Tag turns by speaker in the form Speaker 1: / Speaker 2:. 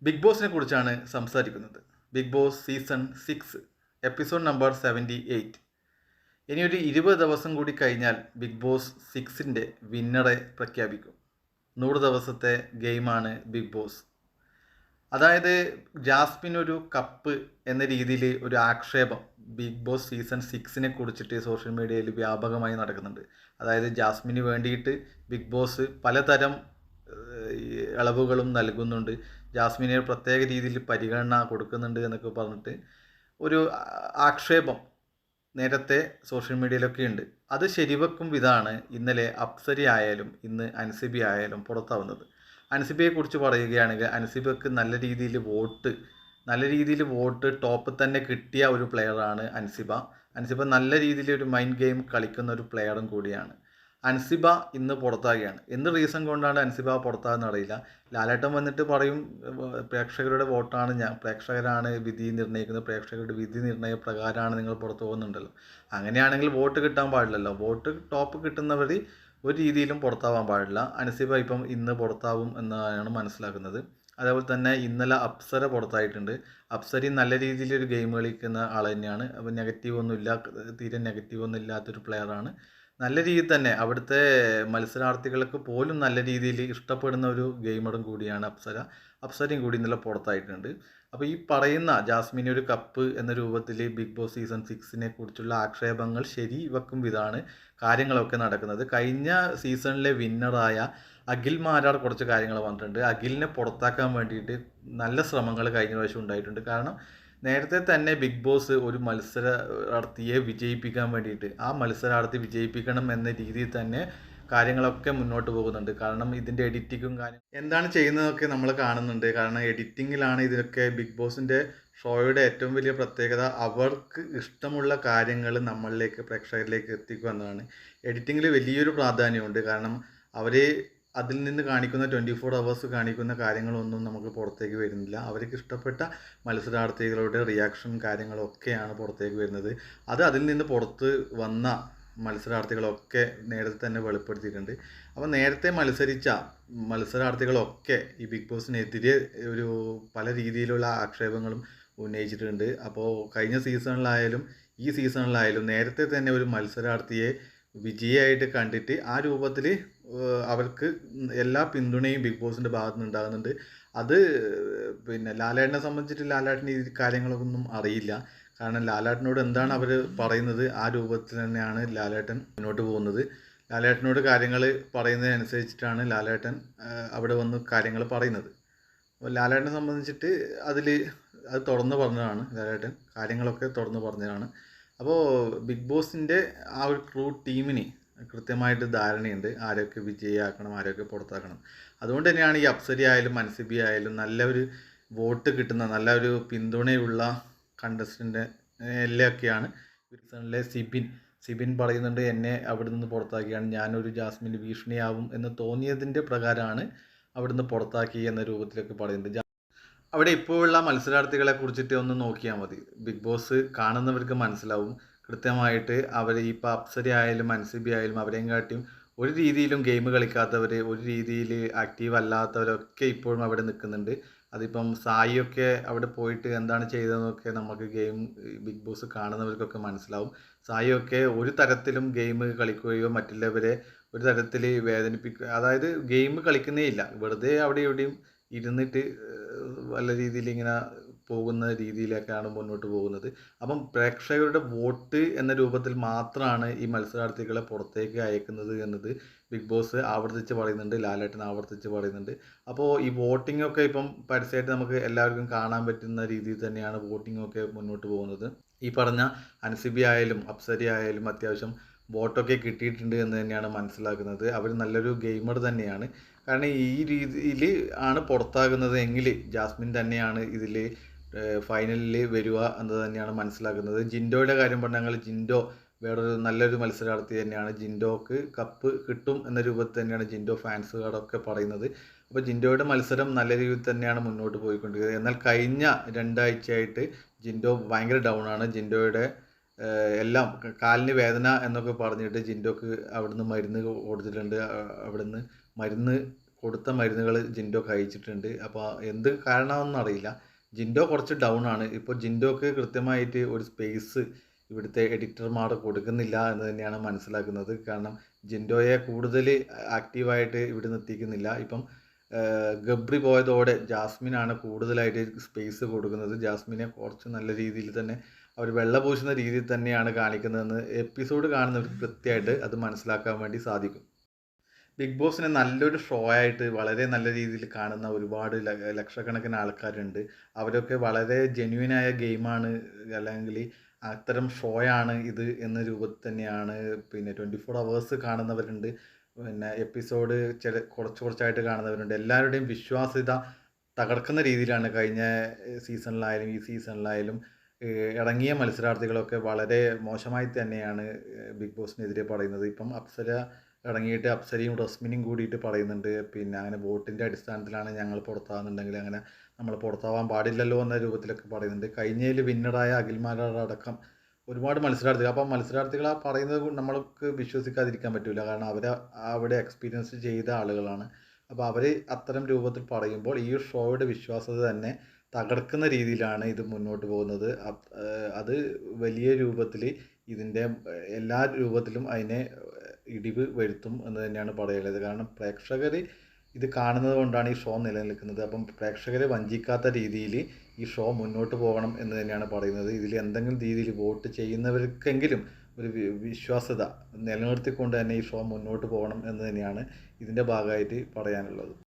Speaker 1: Big ബോസിനെ കുറിച്ചാണ് സംസാരിക്കുന്നത്. Big boss season 6 episode number 78. ഇനിയൊരു 20 ദിവസം കൂടി കഴിഞ്ഞാൽ ബിഗ് ബോസ് 6ൻ്റെ വിന്നറെ പ്രഖ്യാപിക്കും. 100 ദിവസത്തെ ഗെയിമാണ് ബിഗ് ബോസ്. അതായത് ജാസ്മിൻ ഒരു കപ്പ് എന്ന രീതിയിൽ ഒരു ആക്ഷേപം ബിഗ് ബോസ് സീസൺ 6നെ കുറിച്ചിട്ട് സോഷ്യൽ മീഡിയയിൽ വ്യാപകമായി നടക്കുന്നുണ്ട്. അതായത് ജാസ്മിന് വേണ്ടിയിട്ട് ബിഗ് ബോസ് പലതരം ഇളവുകളും നൽകുന്നുണ്ട്, ജാസ്മിനെ പ്രത്യേക രീതിയിൽ പരിഗണന കൊടുക്കുന്നുണ്ട് എന്നൊക്കെ പറഞ്ഞിട്ട് ഒരു ആക്ഷേപം നേരത്തെ സോഷ്യൽ മീഡിയയിലൊക്കെ ഉണ്ട്. അത് ശരിവെക്കും വിധമാണ് ഇന്നലെ അപ്സരി ആയാലും ഇന്ന് അൻസിബി ആയാലും പുറത്താവുന്നത്. അൻസിബയെക്കുറിച്ച് പറയുകയാണെങ്കിൽ അൻസിബയ്ക്ക് നല്ല രീതിയിൽ വോട്ട് ടോപ്പ് തന്നെ കിട്ടിയ ഒരു പ്ലെയറാണ് അൻസിബ. അൻസിബ നല്ല രീതിയിൽ ഒരു മൈൻഡ് ഗെയിം കളിക്കുന്ന ഒരു പ്ലെയറും കൂടിയാണ്. അൻസിബ ഇന്ന് പുറത്താകുകയാണ്. എന്ത് റീസൺ കൊണ്ടാണ് അൻസിബ പുറത്താകുന്ന അറിയില്ല. ലാലേട്ടൻ വന്നിട്ട് പറയും പ്രേക്ഷകരുടെ വോട്ടാണ്, പ്രേക്ഷകരാണ് വിധി നിർണ്ണയിക്കുന്നത്, പ്രേക്ഷകരുടെ വിധി നിർണ്ണയ പ്രകാരമാണ് നിങ്ങൾ പുറത്തു പോകുന്നുണ്ടല്ലോ. അങ്ങനെയാണെങ്കിൽ വോട്ട് കിട്ടാൻ പാടില്ലല്ലോ. വോട്ട് ടോപ്പ് കിട്ടുന്നവർ ഒരു രീതിയിലും പുറത്താവാൻ പാടില്ല. അൻസിബ ഇപ്പം ഇന്ന് പുറത്താവും എന്നാണ് മനസ്സിലാക്കുന്നത്. അതേപോലെ തന്നെ ഇന്നലെ അപ്സര പുറത്തായിട്ടുണ്ട്. അപ്സരി നല്ല രീതിയിലൊരു ഗെയിം കളിക്കുന്ന ആൾ തന്നെയാണ്. അപ്പോൾ തീരെ നെഗറ്റീവൊന്നും ഇല്ലാത്തൊരു പ്ലെയറാണ്. നല്ല രീതിയിൽ തന്നെ അവിടുത്തെ മത്സരാർത്ഥികൾക്ക് പോലും നല്ല രീതിയിൽ ഇഷ്ടപ്പെടുന്ന ഒരു ഗെയിമറും കൂടിയാണ് അപ്സര. അപ്സരയും കൂടി ഇന്നലെ പുറത്തായിട്ടുണ്ട്. അപ്പോൾ ഈ പറയുന്ന ജാസ്മിന് ഒരു കപ്പ് എന്ന രൂപത്തിൽ ബിഗ് ബോസ് സീസൺ 6നെ കുറിച്ചുള്ള ആക്ഷേപങ്ങൾ ശരിവെക്കും വിധമാണ് കാര്യങ്ങളൊക്കെ നടക്കുന്നത്. കഴിഞ്ഞ സീസണിലെ വിന്നറായ അഖിൽ മാരാർ കുറച്ച് കാര്യങ്ങൾ പറഞ്ഞിട്ടുണ്ട്. അഖിലിനെ പുറത്താക്കാൻ വേണ്ടിയിട്ട് നല്ല ശ്രമങ്ങൾ കഴിഞ്ഞ പ്രാവശ്യം ഉണ്ടായിട്ടുണ്ട്. കാരണം നേരത്തെ തന്നെ ബിഗ് ബോസ് ഒരു മത്സരാർത്ഥിയെ വിജയിപ്പിക്കാൻ വേണ്ടിയിട്ട് ആ മത്സരാർത്ഥി വിജയിപ്പിക്കണം എന്ന രീതിയിൽ തന്നെ കാര്യങ്ങളൊക്കെ മുന്നോട്ട് പോകുന്നുണ്ട്. കാരണം ഇതിൻ്റെ എഡിറ്റിങ്ങും എന്താണ് ചെയ്യുന്നതൊക്കെ നമ്മൾ കാണുന്നുണ്ട്. കാരണം എഡിറ്റിങ്ങിലാണ് ഇതിലൊക്കെ. ബിഗ് ബോസിൻ്റെ ഷോയുടെ ഏറ്റവും വലിയ പ്രത്യേകത അവർക്ക് ഇഷ്ടമുള്ള കാര്യങ്ങൾ നമ്മളിലേക്ക്, പ്രേക്ഷകരിലേക്ക് എത്തിക്കുക എന്നതാണ്. എഡിറ്റിങ്ങിൽ വലിയൊരു പ്രാധാന്യമുണ്ട്. കാരണം അവർ അതിൽ നിന്ന് കാണിക്കുന്ന 24 hours കാണിക്കുന്ന കാര്യങ്ങളൊന്നും നമുക്ക് പുറത്തേക്ക് വരുന്നില്ല. അവർക്ക് ഇഷ്ടപ്പെട്ട മത്സരാർത്ഥികളുടെ റിയാക്ഷൻ കാര്യങ്ങളൊക്കെയാണ് പുറത്തേക്ക് വരുന്നത്. അത് അതിൽ നിന്ന് പുറത്ത് വന്ന മത്സരാർത്ഥികളൊക്കെ നേരത്തെ തന്നെ വെളിപ്പെടുത്തിയിട്ടുണ്ട്. അപ്പോൾ നേരത്തെ മത്സരിച്ച മത്സരാർത്ഥികളൊക്കെ ഈ ബിഗ് ബോസിനെതിരെ പല രീതിയിലുള്ള ആക്ഷേപങ്ങളും ഉന്നയിച്ചിട്ടുണ്ട്. അപ്പോൾ കഴിഞ്ഞ സീസണിലായാലും ഈ സീസണിലായാലും നേരത്തെ തന്നെ ഒരു മത്സരാർത്ഥിയെ വിജയമായിട്ട് കണ്ടിട്ട് ആ രൂപത്തിൽ അവർക്ക് എല്ലാ പിന്തുണയും ബിഗ് ബോസിൻ്റെ ഭാഗത്ത് നിന്ന് ഉണ്ടാകുന്നുണ്ട്. അത് ലാലേട്ടനെ സംബന്ധിച്ചിട്ട് ലാലേട്ടന് ഈ കാര്യങ്ങളൊന്നും അറിയില്ല. കാരണം ലാലേട്ടനോട് എന്താണ് അവർ പറയുന്നത് ആ രൂപത്തിൽ തന്നെയാണ് ലാലേട്ടൻ മുന്നോട്ട് പോകുന്നത്. ലാലേട്ടനോട് കാര്യങ്ങൾ പറയുന്നതിനനുസരിച്ചിട്ടാണ് ലാലേട്ടൻ അവിടെ വന്ന് കാര്യങ്ങൾ പറയുന്നത്. അപ്പോൾ ലാലേട്ടനെ സംബന്ധിച്ചിട്ട് അത് തുറന്ന് പറഞ്ഞതാണ്. ലാലേട്ടൻ കാര്യങ്ങളൊക്കെ തുറന്ന് പറഞ്ഞതാണ്. അപ്പോൾ ബിഗ് ബോസിൻ്റെ ആ ഒരു ക്രൂ ടീമിന് കൃത്യമായിട്ട് ധാരണയുണ്ട് ആരൊക്കെ വിജയിയാക്കണം, ആരൊക്കെ പുറത്താക്കണം. അതുകൊണ്ട് തന്നെയാണ് ഈ അപ്സരി ആയാലും അൻസിബി ആയാലും നല്ലൊരു വോട്ട് കിട്ടുന്ന, നല്ലൊരു പിന്തുണയുള്ള കണ്ടസ്റ്റൻ്റ് എല്ലൊക്കെയാണ്. സീസണിലെ സിബിൻ പറയുന്നുണ്ട് എന്നെ അവിടെ നിന്ന് പുറത്താക്കിയാണ്, ഞാനൊരു ജാസ്മിന് ഭീഷണിയാവും എന്ന് തോന്നിയതിൻ്റെ പ്രകാരമാണ് അവിടെ നിന്ന് പുറത്താക്കി എന്ന രൂപത്തിലൊക്കെ പറയുന്നത്. അവിടെ ഇപ്പോഴുള്ള മത്സരാർത്ഥികളെ കുറിച്ചിട്ട് ഒന്ന് നോക്കിയാൽ മതി. ബിഗ് ബോസ് കാണുന്നവർക്ക് മനസ്സിലാവും കൃത്യമായിട്ട്. അവർ ഇപ്പോൾ അപ്സരി ആയാലും അൻസിബി ആയാലും അവരെയും കാട്ടിയും ഒരു രീതിയിലും ഗെയിം കളിക്കാത്തവർ, ഒരു രീതിയിൽ ആക്റ്റീവ് അല്ലാത്തവരൊക്കെ ഇപ്പോഴും അവിടെ നിൽക്കുന്നുണ്ട്. അതിപ്പം സായിയൊക്കെ അവിടെ പോയിട്ട് എന്താണ് ചെയ്തതെന്നൊക്കെ നമുക്ക് ബിഗ് ബോസ് കാണുന്നവർക്കൊക്കെ മനസ്സിലാവും. സായിയൊക്കെ ഒരു തരത്തിലും ഗെയിം കളിക്കുകയോ മറ്റുള്ളവരെ ഒരു തരത്തിൽ വേദനിപ്പിക്കുക, അതായത് ഗെയിം കളിക്കുന്നേ ഇല്ല, വെറുതെ അവിടെ എവിടെയും ഇരുന്നിട്ട് നല്ല രീതിയിൽ ഇങ്ങനെ പോകുന്ന രീതിയിലേക്കാണ് മുന്നോട്ട് പോകുന്നത്. അപ്പം പ്രേക്ഷകരുടെ വോട്ട് എന്ന രൂപത്തിൽ മാത്രമാണ് ഈ മത്സരാർത്ഥികളെ പുറത്തേക്ക് അയക്കുന്നത് എന്നത് ബിഗ് ബോസ് ആവർത്തിച്ച് പറയുന്നുണ്ട്, ലാലേട്ടൻ ആവർത്തിച്ച് പറയുന്നുണ്ട്. അപ്പോൾ ഈ വോട്ടിങ്ങൊക്കെ ഇപ്പം പരസ്യമായിട്ട് നമുക്ക് എല്ലാവർക്കും കാണാൻ പറ്റുന്ന രീതിയിൽ തന്നെയാണ് വോട്ടിങ്ങൊക്കെ മുന്നോട്ട് പോകുന്നത്. ഈ പറഞ്ഞ അൻസിബി ആയാലും അപ്സരി ആയാലും അത്യാവശ്യം വോട്ടൊക്കെ കിട്ടിയിട്ടുണ്ട് എന്ന് തന്നെയാണ് മനസ്സിലാക്കുന്നത്. അവർ നല്ലൊരു ഗെയിമർ തന്നെയാണ്. കാരണം ഈ രീതിയിൽ ആണ് പുറത്താകുന്നത് എങ്കിൽ ജാസ്മിൻ തന്നെയാണ് ഇതിൽ ഫൈനലിൽ വരിക എന്ന് തന്നെയാണ് മനസ്സിലാക്കുന്നത്. ജിൻഡോയുടെ കാര്യം പറഞ്ഞാൽ ജിൻഡോ വേറൊരു നല്ലൊരു മത്സരാർത്ഥി തന്നെയാണ്. ജിൻഡോക്ക് കപ്പ് കിട്ടും എന്ന രൂപത്തിൽ തന്നെയാണ് ജിൻഡോ ഫാൻസുകാരൊക്കെ പറയുന്നത്. അപ്പോൾ ജിൻഡോയുടെ മത്സരം നല്ല രീതിയിൽ തന്നെയാണ് മുന്നോട്ട് പോയിക്കൊണ്ടിരിക്കുന്നത്. എന്നാൽ കഴിഞ്ഞ 2 ആഴ്ചയായിട്ട് ജിൻഡോ ഭയങ്കര ഡൗൺ ആണ്. ജിൻഡോയുടെ എല്ലാം കാലിന് വേദന എന്നൊക്കെ പറഞ്ഞിട്ട് ജിൻഡോക്ക് അവിടുന്ന് മരുന്ന് കൊടുത്തിട്ടുണ്ട്. അവിടുന്ന് മരുന്ന് കൊടുത്ത മരുന്നുകൾ ജിൻഡോ കഴിച്ചിട്ടുണ്ട്. അപ്പോൾ എന്ത് കാരണമെന്നൊന്നും അറിയില്ല. ജിൻഡോ കുറച്ച് ഡൗൺ ആണ്. ഇപ്പോൾ ജിൻഡോക്ക് കൃത്യമായിട്ട് ഒരു സ്പേസ് ഇവിടുത്തെ എഡിറ്റർമാർ കൊടുക്കുന്നില്ല എന്ന് തന്നെയാണ് മനസ്സിലാക്കുന്നത്. കാരണം ജിൻഡോയെ കൂടുതൽ ആക്റ്റീവായിട്ട് ഇവിടെ നിർത്തിക്കുന്നില്ല. ഇപ്പം ഗബ്രി പോയതോടെ ജാസ്മിനാണ് കൂടുതലായിട്ട് സ്പേസ് കൊടുക്കുന്നത്. ജാസ്മിനെ കുറച്ച് നല്ല രീതിയിൽ തന്നെ അവർ വെള്ള പൂശുന്ന രീതിയിൽ തന്നെയാണ് കാണിക്കുന്നതെന്ന് എപ്പിസോഡ് കാണുന്നവർക്ക് കൃത്യമായിട്ട് അത് മനസ്സിലാക്കാൻ വേണ്ടി സാധിക്കും. ബിഗ് ബോസിനെ നല്ലൊരു ഷോ ആയിട്ട് വളരെ നല്ല രീതിയിൽ കാണുന്ന ഒരുപാട് ലക്ഷക്കണക്കിന് ആൾക്കാരുണ്ട്. അവരൊക്കെ വളരെ ജെന്യുവനായ ഗെയിമാണ്, അല്ലെങ്കിൽ അത്തരം ഷോയാണ് ഇത് എന്ന രൂപത്തിൽ തന്നെയാണ് 24 അവേഴ്സ് കാണുന്നവരുണ്ട്. എപ്പിസോഡ് കുറച്ചായിട്ട് കാണുന്നവരുണ്ട്. എല്ലാവരുടെയും വിശ്വാസ്യത തകർക്കുന്ന രീതിയിലാണ് കഴിഞ്ഞ സീസണിലായാലും ഈ സീസണിലായാലും ഇറങ്ങിയ മത്സരാർത്ഥികളൊക്കെ വളരെ മോശമായി തന്നെയാണ് ബിഗ് ബോസിനെതിരെ പറയുന്നത്. ഇപ്പം അപ്സര ഇറങ്ങിയിട്ട് അപ്സരയും റസ്മിനും കൂടിയിട്ട് പറയുന്നുണ്ട്, അങ്ങനെ വോട്ടിൻ്റെ അടിസ്ഥാനത്തിലാണ് ഞങ്ങൾ പുറത്താകുന്നുണ്ടെങ്കിൽ അങ്ങനെ നമ്മൾ പുറത്താവാൻ പാടില്ലല്ലോ എന്ന രൂപത്തിലൊക്കെ പറയുന്നുണ്ട്. കഴിഞ്ഞതിൽ വിന്നറായ അഖിൽമാരാടക്കം ഒരുപാട് മത്സരാർത്ഥികൾ. അപ്പം മത്സരാർത്ഥികൾ ആ പറയുന്നത് നമ്മൾക്ക് വിശ്വസിക്കാതിരിക്കാൻ പറ്റില്ല. കാരണം അവർ അവിടെ എക്സ്പീരിയൻസ് ചെയ്ത ആളുകളാണ്. അപ്പോൾ അവർ അത്തരം രൂപത്തിൽ പറയുമ്പോൾ ഈ ഷോയുടെ വിശ്വാസ്യത തന്നെ തകർക്കുന്ന രീതിയിലാണ് ഇത് മുന്നോട്ട് പോകുന്നത്. അത് വലിയ രൂപത്തിൽ ഇതിൻ്റെ എല്ലാ രൂപത്തിലും അതിനെ ഇടിവ് വരുത്തും എന്ന് തന്നെയാണ് പറയുന്നത്. കാരണം പ്രേക്ഷകർ ഇത് കാണുന്നത് കൊണ്ടാണ് ഈ ഷോ നിലനിൽക്കുന്നത്. അപ്പം പ്രേക്ഷകരെ വഞ്ചിക്കാത്ത രീതിയിൽ ഈ ഷോ മുന്നോട്ട് പോകണം എന്ന് തന്നെയാണ് പറയുന്നത്. ഇതിൽ എന്തെങ്കിലും രീതിയിൽ വോട്ട് ചെയ്യുന്നവർക്കെങ്കിലും ഒരു വിശ്വാസ്യത നിലനിർത്തിക്കൊണ്ട് തന്നെ ഈ ഷോ മുന്നോട്ട് പോകണം എന്ന് തന്നെയാണ് ഇതിൻ്റെ ഭാഗമായിട്ട് പറയാനുള്ളത്.